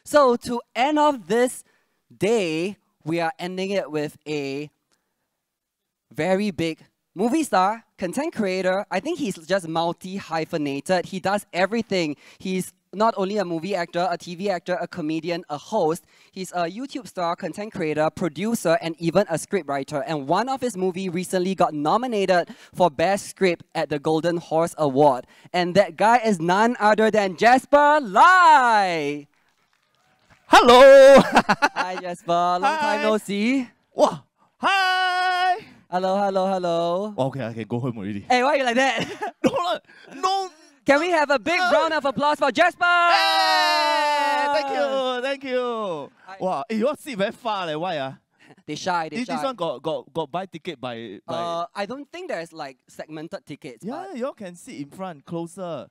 So to end off this day, we are ending it with a very big movie star, content creator. I think he's just multi-hyphenated. He does everything. He's not only a movie actor, a TV actor, a comedian, a host. He's a YouTube star, content creator, producer, and even a scriptwriter. And one of his movies recently got nominated for Best Script at the Golden Horse Award. And that guy is none other than Jasper Lai. Hello! Hi, Jasper. Long time no see. Wow. Hi! Hello, hello, hello. Okay, I can go home already. Hey, why are you like that? No! Can we have a big round of applause for Jasper? Hey, thank you. Wow, you all sit very far, like, why? They shy, they shy. This one got buy ticket by... I don't think there's like segmented tickets. Yeah, you all can sit in front, closer.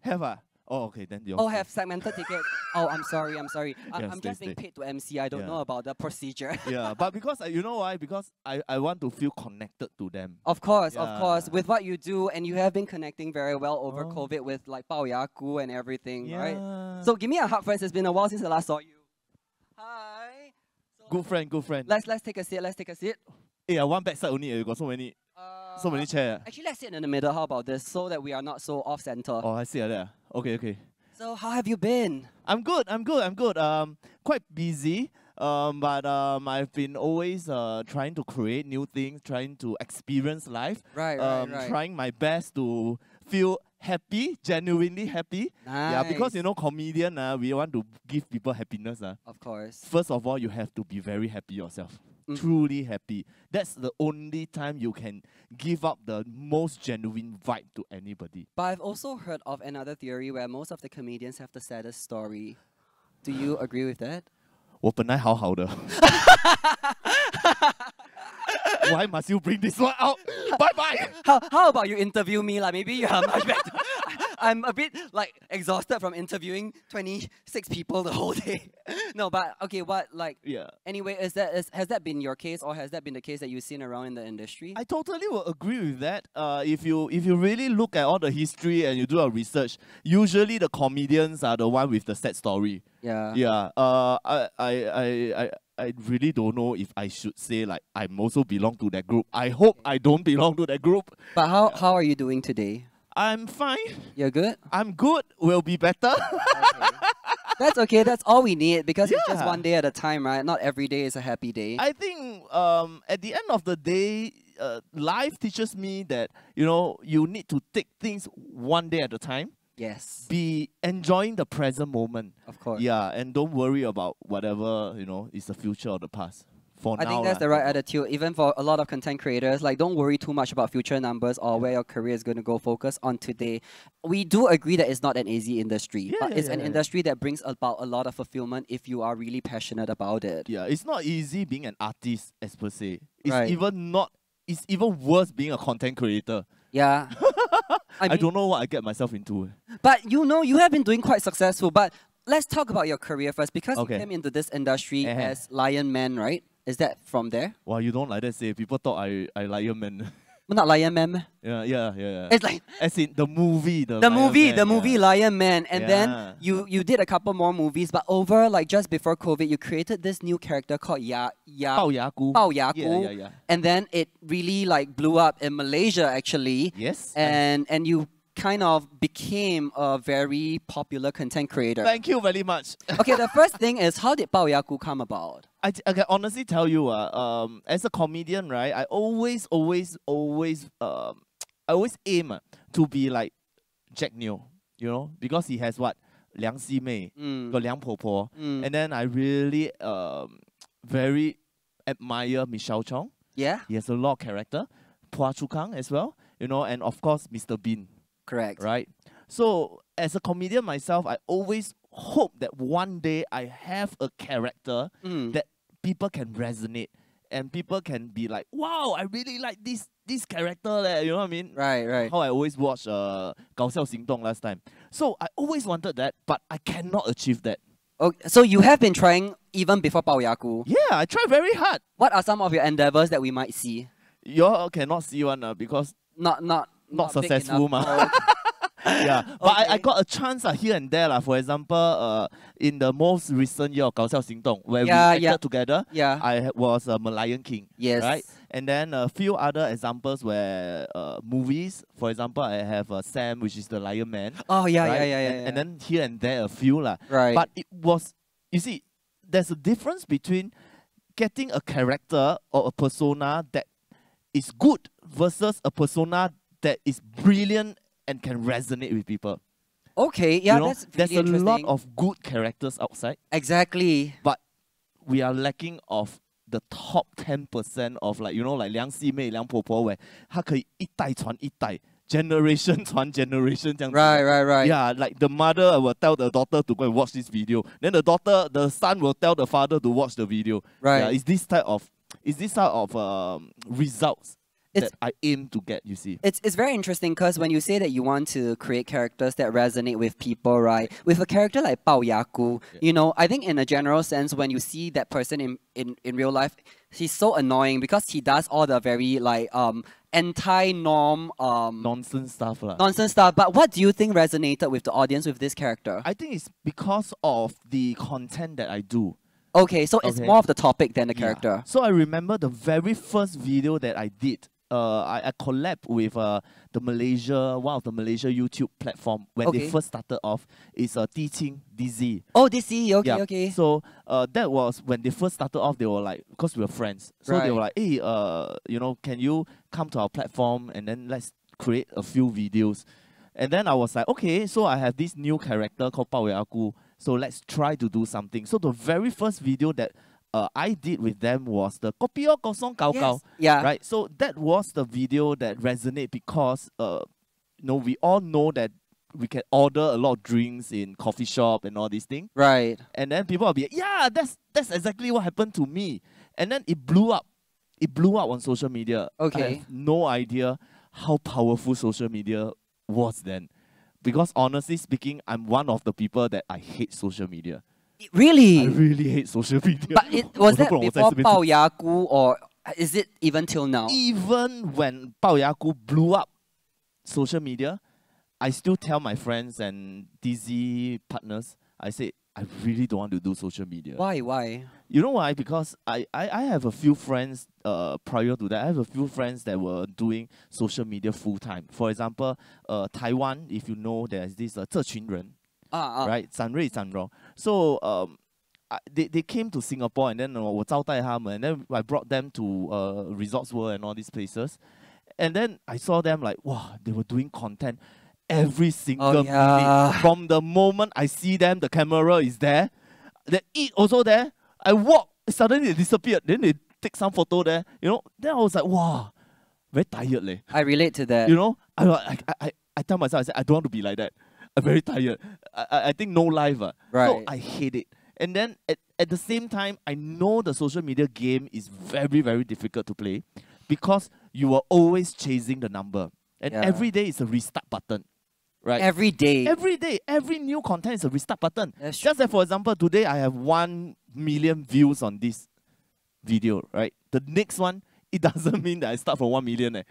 Have Oh, okay, then you all have segmented tickets. Oh, I'm sorry. I'm just being stay. paid to MC. I don't know about the procedure. Yeah, but because, you know why? Because I want to feel connected to them. Of course. With what you do, and you have been connecting very well over Oh. COVID with like Bao Ya Gu and everything, Yeah. right? So give me a hug first. It's been a while since I last saw you. Hi. So Good friend. Let's take a seat. Hey, one backside only. You got so many chairs. Actually, let's sit in the middle. How about this? So that we are not so off center. Oh, I see that. Okay. So how have you been? I'm good. Quite busy. But I've been always trying to create new things, trying to experience life. Right. Trying my best to feel happy, genuinely happy. Nice. Yeah, because comedian, we want to give people happiness. Of course. First of all, you have to be very happy yourself. Truly happy. That's the only time you can give up the most genuine vibe to anybody. But I've also heard of another theory where most of the comedians have the saddest story. Do you agree with that? 我本来好好的 Why must you bring this one out? Bye. How about you interview me? Like maybe you are much better. I'm a bit like exhausted from interviewing 26 people the whole day. No, but okay, Yeah. Anyway, has that been your case, or has that been the case that you've seen around in the industry? I totally will agree with that. If you really look at all the history and you do a research, usually the comedians are the one with the sad story. Yeah. Yeah. I really don't know if I should say like I'm also belong to that group. I hope I don't belong to that group. But how are you doing today? I'm fine. You're good? I'm good. Will be better. Okay. That's okay. That's all we need, because it's just one day at a time, right? Not every day is a happy day. I think at the end of the day, life teaches me that, you need to take things one day at a time. Yes. Be enjoying the present moment. Of course. Yeah, and don't worry about whatever, is the future or the past. For I now, think that's the right attitude, even for a lot of content creators. Like, don't worry too much about future numbers or where your career is going to go. Focus on today. We do agree that it's not an easy industry, but it's an industry that brings about a lot of fulfillment if you are really passionate about it. Yeah, it's not easy being an artist, as per se. It's Right. It's even worse being a content creator. Yeah. I don't know what I get myself into. But you have been doing quite successful. But let's talk about your career first, because you Okay. came into this industry as Lion Man, right? Is that from there? Wow, you don't like that say. People thought I Lion Man. Well, not Lion Man. Yeah. It's like as in the movie. the movie Lion Man, and Yeah. then you did a couple more movies, but over like just before COVID, you created this new character called Bao Ya Gu. Bao Ya Gu. Yeah. And then it really like blew up in Malaysia actually. Yes. And you kind of became a very popular content creator. Thank you very much. Okay, the first thing is, how did Bao Ya Gu come about? I can honestly tell you, as a comedian, right, I always aim to be like Jack Neo, because he has what? Liang Si Mei, got Liang Po Po. And then I really very admire Michelle Chong. Yeah? He has a lot of character. Phua Chu Kang as well, and of course Mr. Bean. Correct. Right? So as a comedian myself, I always hope that one day I have a character that people can resonate and people can be like, wow, I really like this character, you know what I mean? Right. How I always watch 搞笑行动 last time. So I always wanted that, but I cannot achieve that. Okay, so you have been trying even before Bao Ya Gu. Yeah, I tried very hard. What are some of your endeavors that we might see? You all cannot see one because Not not successful, ma. Yeah, but Okay. I got a chance here and there. For example, in the most recent year of 搞笑行动, where we acted together, Yeah. I was a Malayan King. Yes. Right? And then a few other examples where movies, for example, I have Sam, which is the Lion Man. Oh, yeah, right? yeah. And then here and there a few. Right. But it was, you see, there's a difference between getting a character or a persona that is good versus a persona that is brilliant and can resonate with people. Okay, yeah, that's there's really a lot interesting. of good characters outside, Exactly. but we are lacking of the top 10% of like Liang Ximei, Liang Popo, where 她可以一代传一代 generation 传 generation 这样子的。 Right. Yeah, like the mother will tell the daughter to go and watch this video. Then the son will tell the father to watch the video. Right. Yeah, it's this type of results that I aim to get, you see. It's very interesting because when you say that you want to create characters that resonate with people, right? With a character like Bao Yaku, I think in a general sense, when you see that person in real life, he's so annoying because he does all the very like anti-norm Nonsense stuff. Nonsense stuff. But what do you think resonated with the audience with this character? I think it's because of the content that I do. Okay, so it's more of the topic than the character. So I remember the very first video that I did. I collabed with one of the Malaysia YouTube platform when they first started off. Is Teaching DZ. Oh, DZ, okay. So that was when they first started off. They were like, because we were friends, so they were like, hey, can you come to our platform and then let's create a few videos. And then I was like, okay, so I have this new character called Bao Yaku, so let's try to do something. So the very first video that I did with them was the Kopi O Kosong Kao Kao. Yeah. Right? So that was the video that resonated because we all know that we can order a lot of drinks in coffee shop and all these things. Right. And then people will be, yeah, that's exactly what happened to me. And then it blew up. It blew up on social media. Okay. I have no idea how powerful social media was then. Because honestly speaking, I'm one of the people that I hate social media. Really? I really hate social media. But was that before Bao Yaku or is it even till now? Even when Bao Yaku blew up social media, I still tell my friends and DZ partners, I say, I really don't want to do social media. Why? You know why? Because I have a few friends prior to that. I have a few friends that were doing social media full time. For example, Taiwan, if you know, there's this 这群人. Right? 展瑞展荣. So they came to Singapore and then 我招待他们 and then I brought them to Resorts World and all these places. And then I saw them like, wow, they were doing content every single minute. From the moment I see them, the camera is there. They eat also there. I walk, suddenly they disappeared. Then they take some photo there. Then I was like, wow, very tired. Leh. I relate to that. I tell myself, I said, I don't want to be like that. I'm very tired. I think no life. Right. So I hate it. And then at the same time, I know the social media game is very, very difficult to play because you are always chasing the number. And every day is a restart button. Right? Every day. Every new content is a restart button. That's Just like, for example, today I have 1 million views on this video, right? The next one, it doesn't mean that I start from 1 million.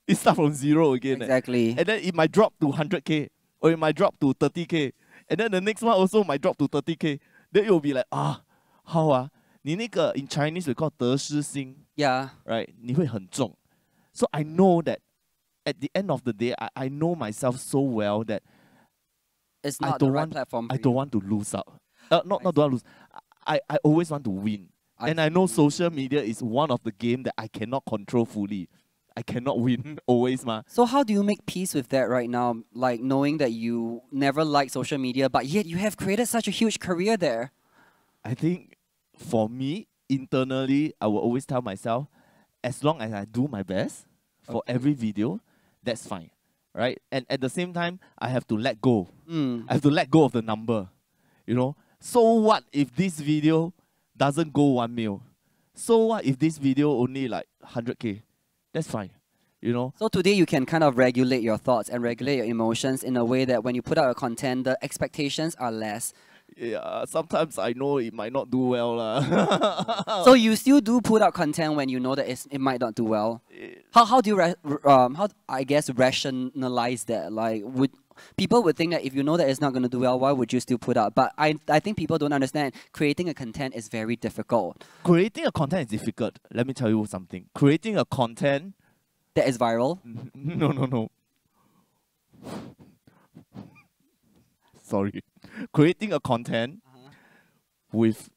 It starts from 0 again. Exactly. And then it might drop to 100K or it might drop to 30K. And then the next one also might drop to 30K. Then it will be like, how? 你那个 in Chinese we call 得失心. Yeah. Right? 你会很重. So I know that at the end of the day, I know myself so well that it's not the right platform. I don't want to lose out. Not don't want to lose. I always want to win. And I know social media is one of the game that I cannot control fully. I cannot win always, ma. So how do you make peace with that right now? Like knowing that you never liked social media, but yet you have created such a huge career there. I think for me, internally, I will always tell myself, as long as I do my best for every video, that's fine, right? And at the same time, I have to let go. I have to let go of the number, So what if this video doesn't go 1 mil? So what if this video only like 100K? That's fine, So today you can kind of regulate your thoughts and regulate your emotions in a way that when you put out a content, the expectations are less. Yeah, sometimes I know it might not do well. So you still do put out content when you know that it might not do well? How do you, rationalize that? Like, People would think that if you know that it's not going to do well, why would you still put out? But I think people don't understand creating a content is very difficult. Creating a content is difficult. Let me tell you something. Creating a content that is viral. No. Sorry. Creating a content with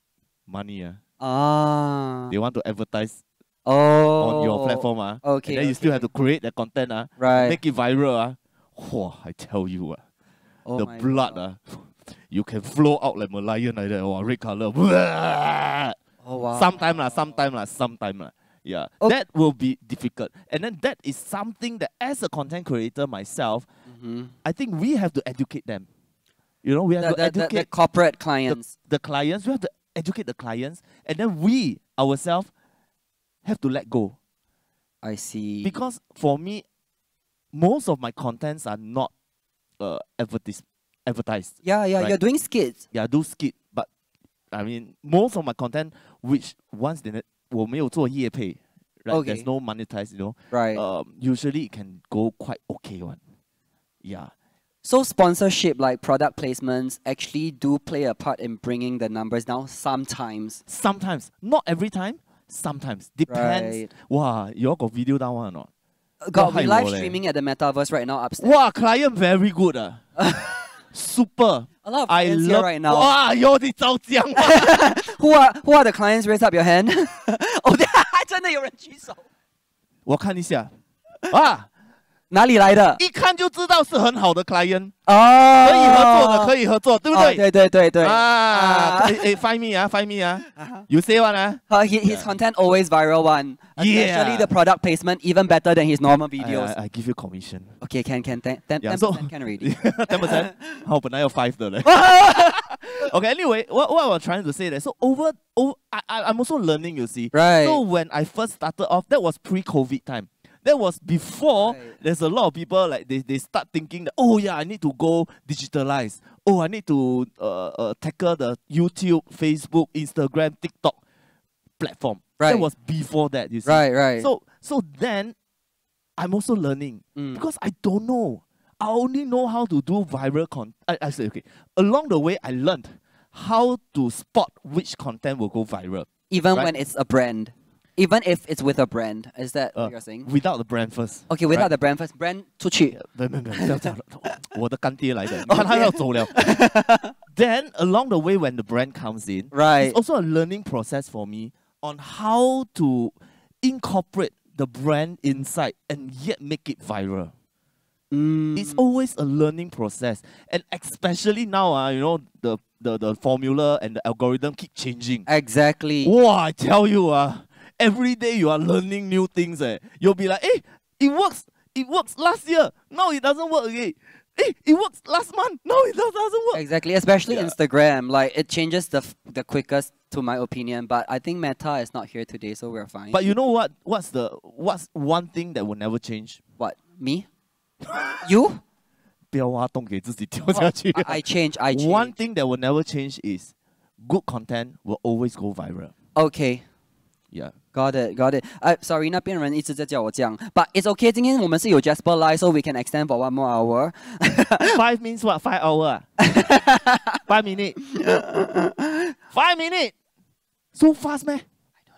money. They want to advertise on your platform. Okay. And then you still have to create the content. Right. Make it viral. Whoa, I tell you. The blood. You can flow out like Merlion like that. Or red color. Oh, wow. Sometime. Yeah. Okay. That will be difficult. And then that is something that as a content creator myself, I think we have to educate them. You know, we have to educate the corporate clients. The clients. We have to educate the clients. And then we ourselves have to let go. I see. Because for me, most of my contents are not advertised. Yeah, right? You're doing skits. Yeah, I do skit. But I mean, most of my content, which once they 我没有做业配, right? Okay. There's no monetized, you know. Right. Usually it can go quite okay one. Yeah. So sponsorship, like product placements, actually do play a part in bringing the numbers down sometimes. Sometimes. Not every time. Sometimes. Depends. Right. Wow, you all got video down one or not? God, we live streaming at the metaverse right now upstairs. Wow, client very good. Super. A lot of clients here right now. Wow, yo, 你早讲嘛 who are the clients? Raise up your hand. Oh, 真的有人举手。我看一下。啊，哪里来的？一看就知道是很好的 client。哦，可以合作的，可以合作，对不对？对。find me. You say one his content always viral one. Especially the product placement even better than his normal videos. I give you commission. Okay, can 10% can already. 10%， 好，本来要5的嘞。Okay, anyway, what I was trying to say that so I'm also learning, you see. Right. So when I first started off, that was pre-COVID time. That was before there's a lot of people like they start thinking that, oh yeah, I need to go digitalize. Oh, I need to tackle the YouTube, Facebook, Instagram, TikTok platform. Right. That was before that, you see. Right. So then I'm also learning because I don't know. I only know how to do viral content. I say, okay. Along the way, I learned how to spot which content will go viral. Even when it's a brand. Even if it's with a brand. Is that what you're saying? Without the brand first. Okay, without the brand first. Brand 出去。我的干爹来的，你看他要走了。Then along the way, when the brand comes in, it's also a learning process for me on how to incorporate the brand inside and yet make it viral. It's always a learning process, and especially now, you know, the formula and the algorithm keep changing. Exactly. Wow, I tell you, every day you are learning new things. You'll be like, hey, it works. It works last year. Now it doesn't work again. Hey, it works last month. No, it doesn't work. Exactly, especially Instagram. Like it changes the quickest, to my opinion. But I think Meta is not here today, so we're fine. But you know what? What's one thing that will never change? What? Me? You? 不要挖洞给自己跳下去。I change. One thing that will never change is good content will always go viral. Okay. Yeah. Got it. Sorry, 那边人一直在叫我这样 But it's okay. 今天我们是有 Jasper Lai, so we can extend for 1 more hour. 5 means what? 5 hours. 5 minutes. 5 minutes. So fast, man. I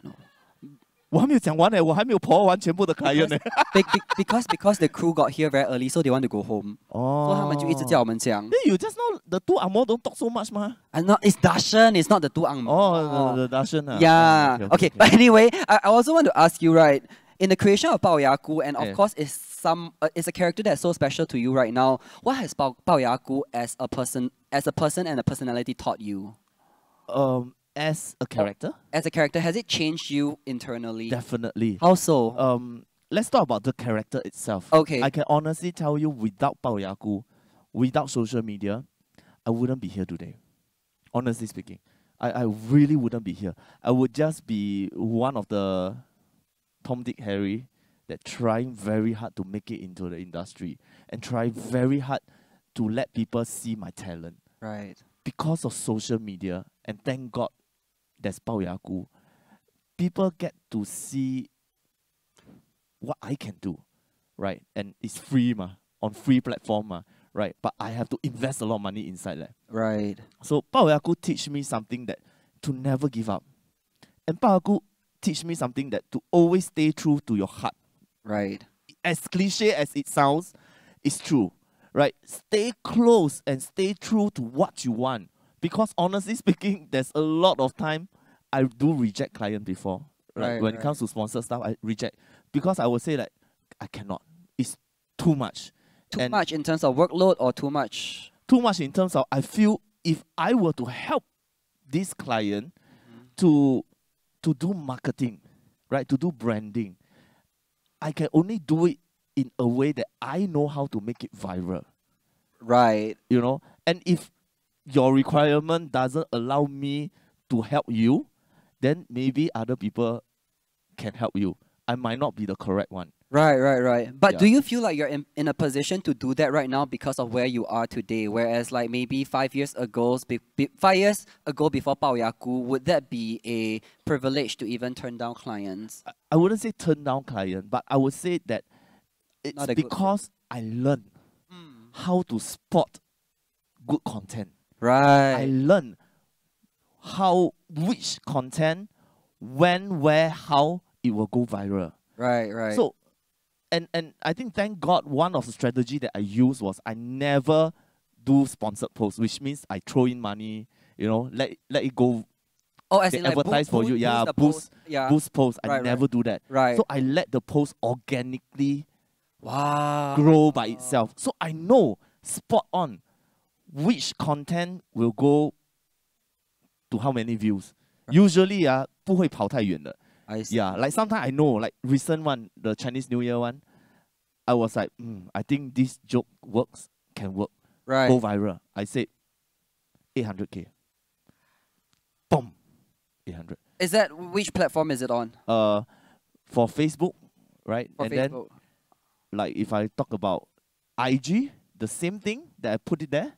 don't know. 我还没有讲完呢，我还没有跑完全部的 client 呢。because the crew got here very early, so they want to go home. 哦。所以他们就一直叫我们讲。Hey, you just know the two angmoh don't talk so much, ma. It's Darshan. It's not the two angmoh. Oh, the Darshan. Yeah. Okay. But anyway, I also want to ask you, right? In the creation of Bao Yaku, and of course, it's a character that's so special to you right now. What has Bao Yaku as a person and a personality taught you? As a character? As a character, has it changed you internally? Definitely. How so? Let's talk about the character itself. Okay. I can honestly tell you, without Bao Yaku, without social media, I wouldn't be here today. Honestly speaking. I really wouldn't be here. I would just be one of the Tom, Dick, Harry that trying very hard to make it into the industry and try very hard to let people see my talent. Right. Because of social media, and thank God there's Bao Yaku, people get to see what I can do, right? And it's free, on free platform, right? But I have to invest a lot of money inside that. Right. So Paoyaku teach me something that to never give up. And Paoyaku teach me something that to always stay true to your heart. Right. As cliche as it sounds, it's true, right? Stay close and stay true to what you want. Because honestly speaking, there's a lot of time I do reject client before. Right? When it comes to sponsored stuff, I reject. Because I would say that I cannot. It's too much. Too much in terms of workload or too much? Too much in terms of I feel if I were to help this client to do marketing, right? To do branding, I can only do it in a way that I know how to make it viral. Right. You know? And if your requirement doesn't allow me to help you, then maybe other people can help you. I might not be the correct one. Right. But do you feel like you're in a position to do that right now because of where you are today? Whereas like maybe 5 years ago, 5 years ago before Paoyaku, would that be a privilege to even turn down clients? I wouldn't say turn down client, but I would say that it's because I learned how to spot good content. Right. I learned which content, when, where, how it will go viral. Right. So, and I think thank God one of the strategy that I used was I never do sponsored posts, which means I throw in money, you know, let it go. Oh, as they in like advertise for you, boost post. I never do that. Right. So I let the post organically wow. grow by itself. So I know spot on which content will go to how many views. Usually, 不会跑太远的. I see. Yeah, like sometimes I know, like recent one, the Chinese New Year one, I was like, I think this joke can work. Right. Go viral. I said 800K. Boom. 800. Is that, which platform is it on? For Facebook, right? For and Facebook. Then, like if I talk about IG, the same thing that I put it there,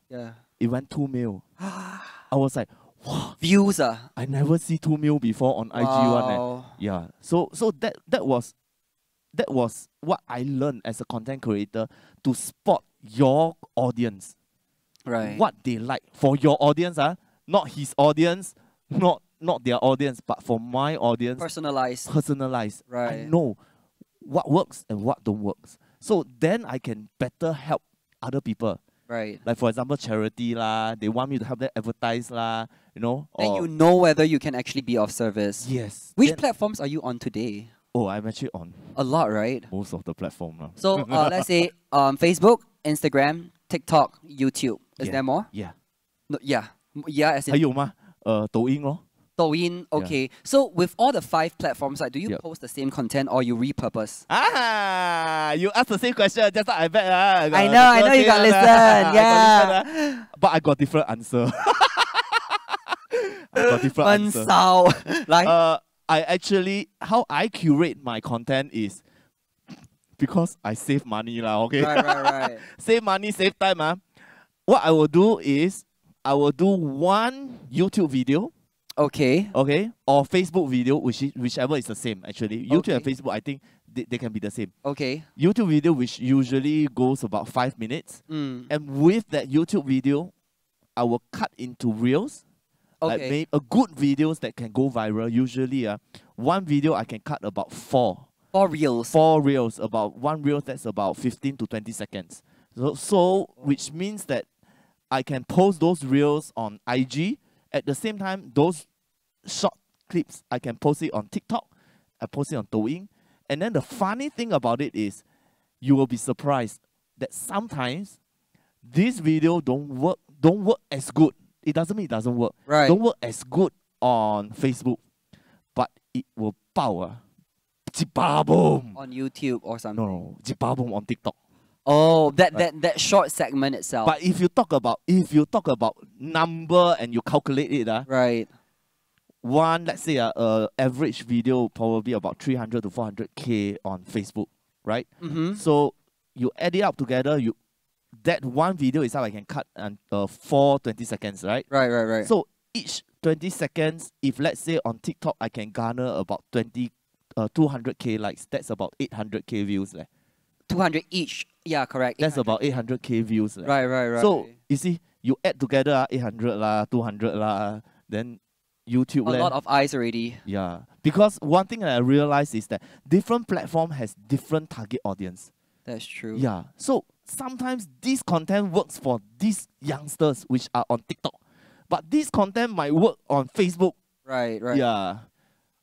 it went 2 mil. I was like, wow. Views I never see 2 mil before on IG one. Yeah. So that was what I learned as a content creator, to spot your audience. Right. What they like. For your audience, not his audience, not their audience, but for my audience. Personalized. Right. I know what works and what don't work. So then I can better help other people. Right. Like for example, charity lah, they want me to help them advertise lah, you know. Then you know whether you can actually be of service. Yes. Which platforms are you on today? Oh, I'm actually on a lot, right? Most of the platform lah. So let's say Facebook, Instagram, TikTok, YouTube. Is there more? Yeah. No, yeah. As in 还有吗？抖音咯。Douyin, okay. So with all the 5 platforms, like, do you post the same content or you repurpose? You asked the same question just like I bet. I know you got listen. Yeah. But I got different answer. I got different answer. Like, I actually, how I curate my content is because I save money lah, okay? Right. Save money, save time. What I will do is, I will do one YouTube video. Okay. Or Facebook video, whichever is the same actually. YouTube and Facebook, I think they can be the same. Okay. YouTube video, which usually goes about 5 minutes. And with that YouTube video, I will cut into reels. Okay. Like maybe a good videos that can go viral. Usually, one video I can cut about 4 reels. 4 reels. About one reel that's about 15 to 20 seconds. So which means that I can post those reels on IG. At the same time, those short clips, I can post it on TikTok. I post it on Douyin. And then the funny thing about it is, you will be surprised that sometimes this video don't work as good. It doesn't mean it doesn't work. Right. Don't work as good on Facebook, but it will power. Jibaboom. On YouTube or something. No, jibaboom on TikTok. Oh, that short segment itself. But if you talk about number and you calculate it, right. Let's say average video probably about 300 to 400K on Facebook, right? So you add it up together, that one video itself I can cut 4 20 seconds, right? Right. So each 20 seconds, if let's say on TikTok I can garner about 200K likes, that's about 800K views. 200 each Yeah, correct. That's about 800K views. Right. So you see, you add together 800 lah, 200 lah, then YouTube. A lot of eyes already. Yeah, because one thing that I realized is that different platform has different target audience. That's true. Yeah, so sometimes this content works for these youngsters which are on TikTok, but this content might work on Facebook. Right. Yeah.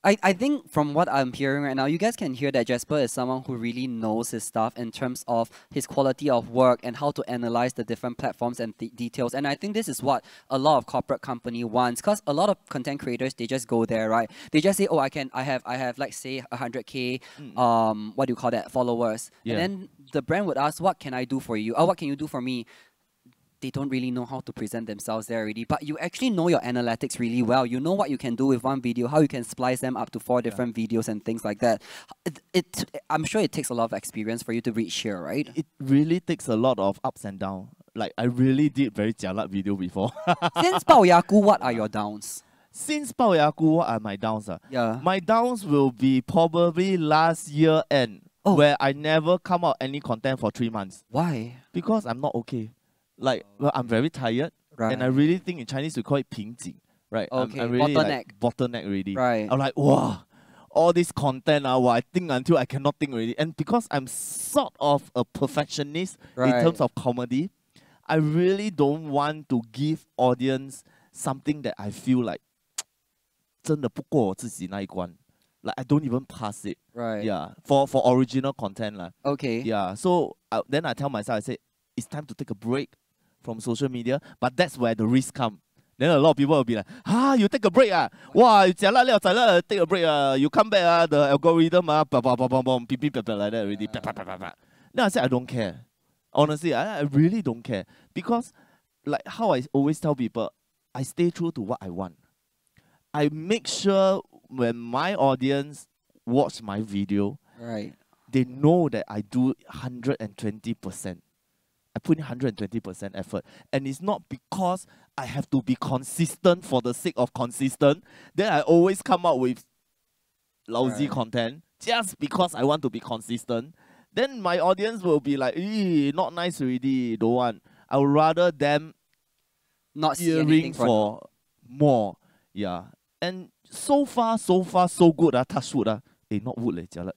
I think from what I'm hearing right now, you guys can hear that Jasper is someone who really knows his stuff in terms of his quality of work and how to analyze the different platforms and details. And I think this is what a lot of corporate company wants, because a lot of content creators, they just go there, right? They just say, oh, I have like say 100K, what do you call that, followers. Yeah. And then the brand would ask, what can I do for you? Or what can you do for me? They don't really know how to present themselves there already, but you actually know your analytics really well. You know what you can do with one video, how you can splice them up to 4 different videos and things like that. I'm sure it takes a lot of experience for you to reach here, right? It really takes a lot of ups and downs. Like I really did very jialat video before. Since Bao Yaku, what are your downs? Since Bao Yaku, what are my downs? Yeah. My downs will be probably last year end, where I never come out any content for 3 months. Why? Because I'm not okay. Like, well, I'm very tired, and I really think in Chinese we call it 瓶颈, right? Okay, I'm really bottleneck. like bottleneck already. Right. I'm like, wow, all this content, I think until I cannot think already. And because I'm sort of a perfectionist in terms of comedy, I really don't want to give audience something that I feel like 真的不过我自己那一关. Like I don't even pass it. Right. Yeah. For original content. Okay. Yeah. So then I tell myself, I say, it's time to take a break from social media, but that's where the risk come. Then a lot of people will be like, you take a break wow, you jialat liao, jialat, take a break you come back the algorithm like that already. Then I say I don't care. Honestly, I really don't care, because like how I always tell people, I stay true to what I want. I make sure when my audience watch my video, right, they know that I do 120%. I put in 120% effort. And it's not because I have to be consistent for the sake of consistent. Then I always come out with lousy content just because I want to be consistent. Then my audience will be like, not nice already, don't want. I would rather them not see anything for more. Yeah. And so far, so good. Touch wood. Not wood, jialat.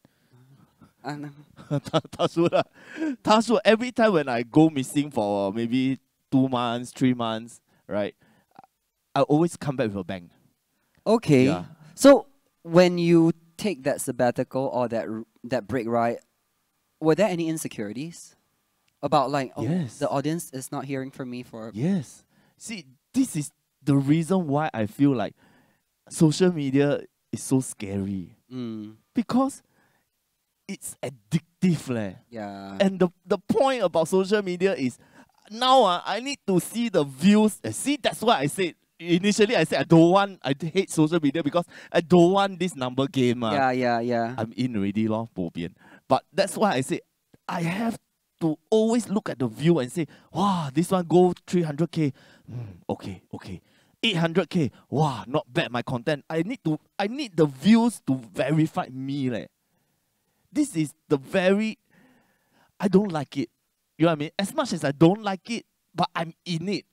Touch wood. Every time when I go missing for maybe 2 months, 3 months, right, I always come back with a bang. Okay. Yeah. So when you take that sabbatical or that break, right, were there any insecurities about like, yes, the audience is not hearing from me for? Yes. See, this is the reason why I feel like social media is so scary. Because it's addictive. Yeah. And the point about social media is now I need to see the views. See, that's why I said initially I said I hate social media because I don't want this number game. Yeah. I'm in already lor, bo bian. But that's why I say I have to always look at the view and say, wow, this one go 300K. Okay. 800K. Wow, not bad my content. I need the views to verify me. This is I don't like it. You know what I mean? As much as I don't like it, but I'm in it.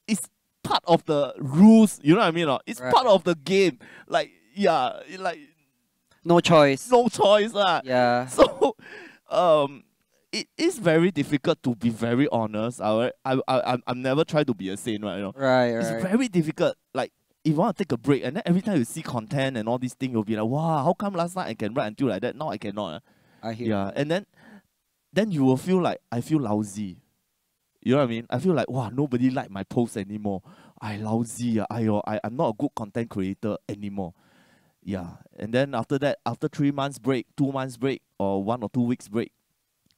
It's part of the rules. You know what I mean? It's part of the game. Like, yeah, like no choice. No choice. Yeah. So, it is very difficult to be very honest. I'm never try to be a saint, right? Right. It's very difficult. Like, if you want to take a break, and then every time you see content and all these things, you'll be like, wow, how come last night I can write until like that? Now I cannot. I hear. Yeah, and then you will feel like, I feel lousy. You know what I mean? I feel like, wow, nobody like my posts anymore. I lousy. I'm not a good content creator anymore. Yeah, and then after that, after 3 months break, 2 months break, or 1 or 2 weeks break,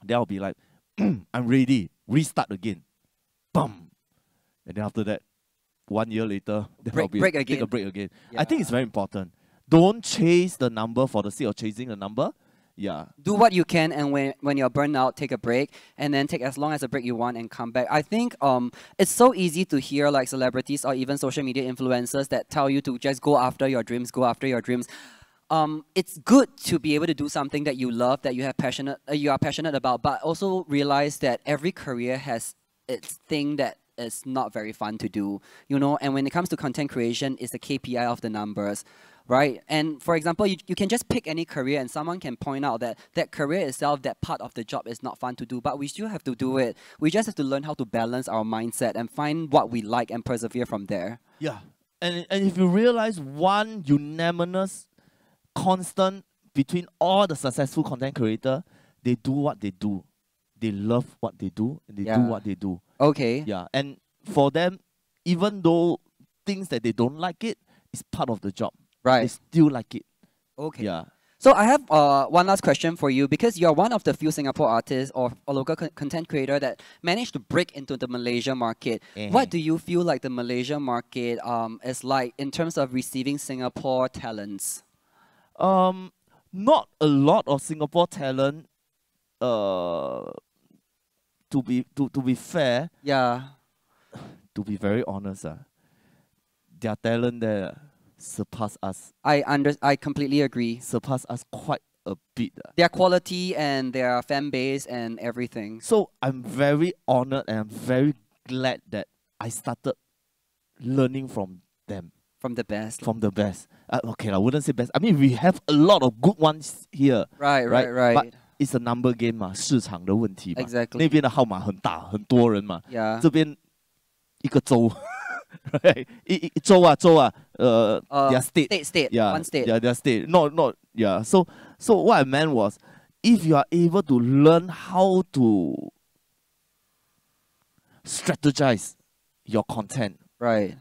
then I'll be like, I'm ready. Restart again. Bum. And then after that, 1 year later, then I'll be take a break again. Yeah. I think it's very important. Don't chase the number for the sake of chasing the number. Yeah. Do what you can, and when you're burned out, take a break, and then take as long as a break you want and come back. I think it's so easy to hear like celebrities or even social media influencers that tell you to just go after your dreams, it's good to be able to do something that you love, that you are passionate about, but also realize that every career has its thing that is not very fun to do, you know. And when it comes to content creation, it's the KPI of the numbers, right? And for example, you can just pick any career and someone can point out that that career itself, that part of the job is not fun to do, but we still have to do it. We just have to learn how to balance our mindset and find what we like and persevere from there. Yeah. And if you realize one unanimous constant between all the successful content creators, they do what they do. They love what they do and they do what they do. Okay. Yeah. And for them, even though things that they don't like it, it's part of the job. Right. They still like it. Okay. Yeah. So I have one last question for you, because you're one of the few Singapore artists or local content creator that managed to break into the Malaysia market. What do you feel like the Malaysia market is like in terms of receiving Singapore talents? Not a lot of Singapore talent. To be fair. Yeah. To be very honest, their talent there surpass us. I completely agree. Surpass us quite a bit. Their quality and their fan base and everything. So I'm very honored and I'm very glad that I started learning from them. From the best. From the best. Okay, I wouldn't say best. I mean, we have a lot of good ones here. Right. But it's a number game 嘛，市场的问题嘛。Exactly. 那边的号码很大，很多人嘛。Yeah. 这边一个州。Right, 一州啊，their state, yeah, one state, yeah, their state, not, yeah. So what I meant was, if you are able to learn how to strategize your content, right,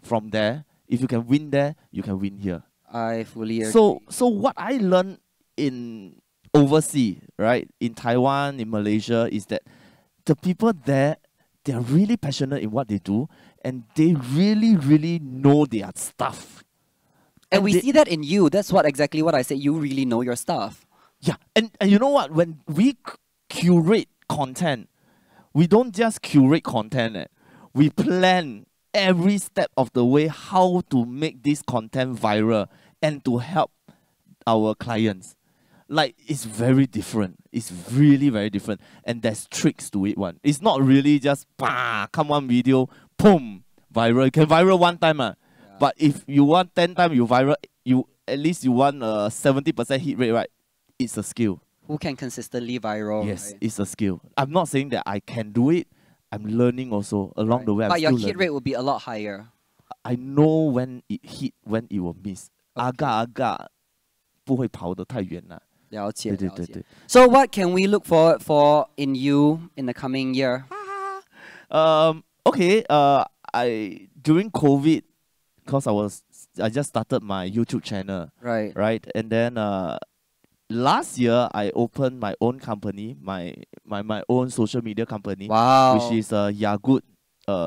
from there, if you can win there, you can win here. I fully agree. So what I learned in overseas, right, in Taiwan, in Malaysia, is that the people there, they are really passionate in what they do, and they really know their stuff. And we see that in you. That's exactly what I said. You really know your stuff. Yeah, and you know what? When we curate content, we don't just curate content. We plan every step of the way how to make this content viral and to help our clients. Like, it's very different. It's really very different. And there's tricks to it one. It's not really just, come one video, boom, viral. You can viral one time. Yeah. But if you want 10 times, you viral, at least you want a 70% hit rate, right? It's a skill. Who can consistently viral? Yes, right? It's a skill. I'm not saying that I can do it. I'm learning also along the way. But your hit rate will be a lot higher. I know when it hit, when it will miss. Agak 不会跑得太远啦。了解。So what can we look forward for in you in the coming year? Okay. During COVID, because I just started my YouTube channel. Right. And then last year I opened my own company, my own social media company. Wow. Which is Yagut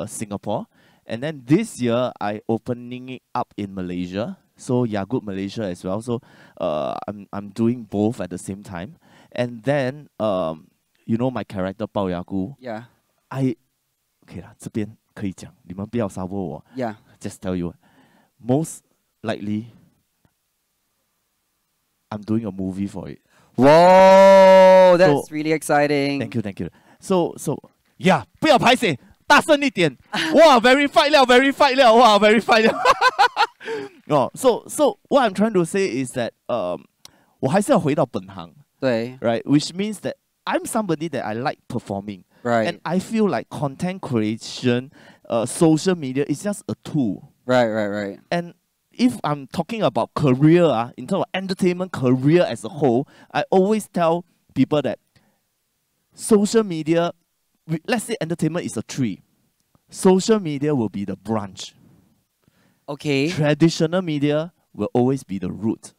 Singapore. And then this year I opening it up in Malaysia. So Yagut Malaysia as well. So I'm doing both at the same time. And then you know my character 龅牙姑. Yeah. Okay 啦，这边可以讲，你们不要杀过我。Yeah. Just tell you, most likely I'm doing a movie for it. Whoa, that's really exciting. Thank you. So yeah, 不要拍摄，大声一点。哇 ，verify 了，verify 了，哇 ，verify 了。No, so what I'm trying to say is that 我还是要回到本行。对。Right, which means that I'm somebody that I like performing. Right. And I feel like content creation, social media is just a tool. Right. And if I'm talking about career, in terms of entertainment career as a whole, I always tell people that social media, let's say entertainment is a tree. Social media will be the branch. Okay. Traditional media will always be the root.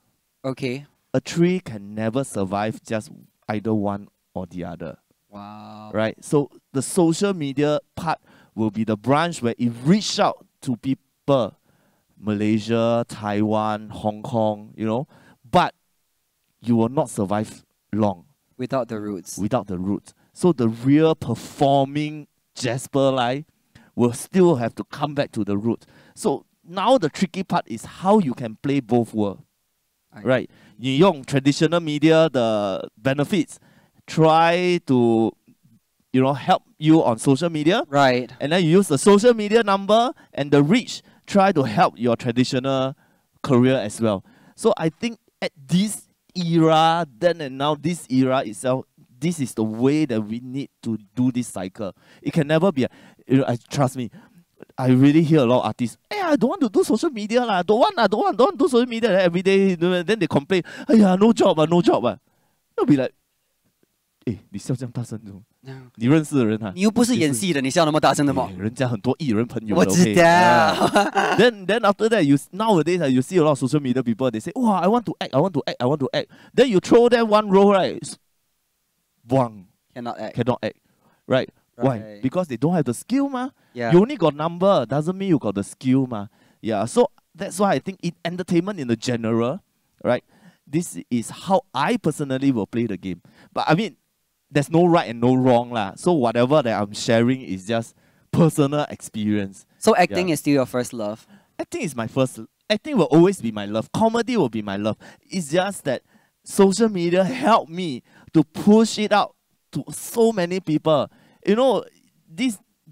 Okay. A tree can never survive just either one or the other. Wow. Right? So the social media part will be the branch where it reach out to people, Malaysia, Taiwan, Hong Kong, you know, but you will not survive long. Without the roots. Without the roots. So the real performing Jasper Lai will still have to come back to the roots. So now the tricky part is how you can play both worlds. right? 你用 traditional media 的 benefits try to help you on social media. Right. And then you use the social media number and the reach try to help your traditional career as well. So I think at this era, then and now, this era itself, this is the way that we need to do this cycle. It can never be, trust me, I really hear a lot of artists, hey, I don't want to do social media, I don't want to do social media every day. Then they complain, no job. They'll be like, 你笑这样大声怎么？你认识的人啊？你又不是演戏的，你笑那么大声的吗？人家很多艺人朋友的。我知道。Then after that, nowadays you see a lot of social media people. They say, "Wow, I want to act." Then you throw them one role, right? Bang. Cannot act. Right? Why? Because they don't have the skill, ma. Yeah. You only got number, doesn't mean you got the skill, ma. Yeah. So that's why I think in entertainment in the general, right? This is how I personally will play the game. But I mean, there's no right and no wrong lah. So whatever that I'm sharing is just personal experience. So acting is still your first love? Acting is my first. Acting will always be my love. Comedy will be my love. It's just that social media helped me to push it out to so many people.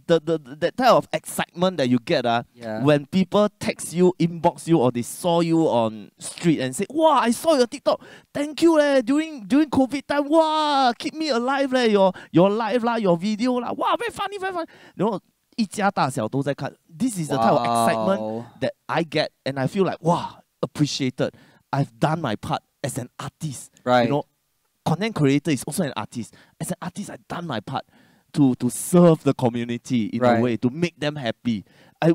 That type of excitement that you get when people text you, inbox you, or they saw you on street and say, "Wow, I saw your TikTok. Thank you during COVID time. Wow, keep me alive your live your video Wow, very funny, very funny." 一家大小都在看. This is the type of excitement that I get, and I feel like, wow, appreciated. I've done my part as an artist. Right. Content creator is also an artist. As an artist, I've done my part to serve the community in a way, to make them happy.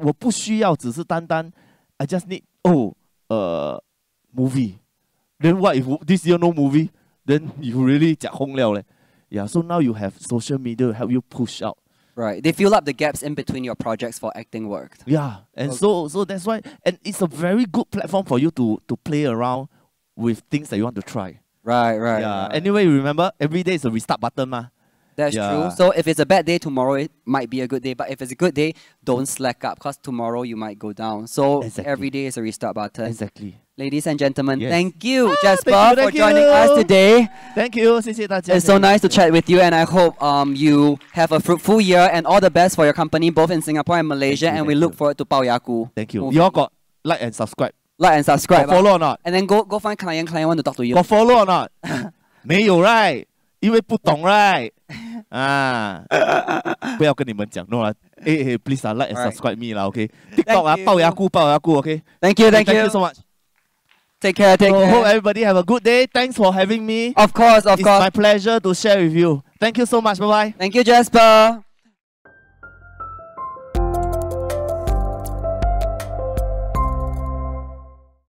我不需要只是单单 I just need movie. Then what if this year no movie? Then you really 假红了嘞. Yeah, so now you have social media to help you push out. Right. They fill up the gaps in between your projects for acting work. Yeah, and so that's why, and it's a very good platform for you to play around with things that you want to try. Right. Yeah. Anyway, remember, every day is a restart button, ma. That's true. So if it's a bad day, tomorrow it might be a good day. But if it's a good day, don't slack up because tomorrow you might go down. So every day is a restart button. Exactly. Ladies and gentlemen, thank you, Jasper, thank for joining us today. Thank you. 谢谢大家. It's so nice to chat with you, and I hope you have a fruitful year and all the best for your company, both in Singapore and Malaysia. And we look forward to Bao Yaku. Thank you. You all got like and subscribe. Like and subscribe. Got follow or not? And then go find client want to talk to you. Got follow or not? 没有 right? 因为不懂 right? 不要跟你们讲 no 啦 please like and subscribe me 啦 okay TikTok 龅牙菇 okay thank you so much. Take care. Hope everybody have a good day. Thanks for having me. Of course. It's my pleasure to share with you. Thank you so much. Bye bye. Thank you, Jasper.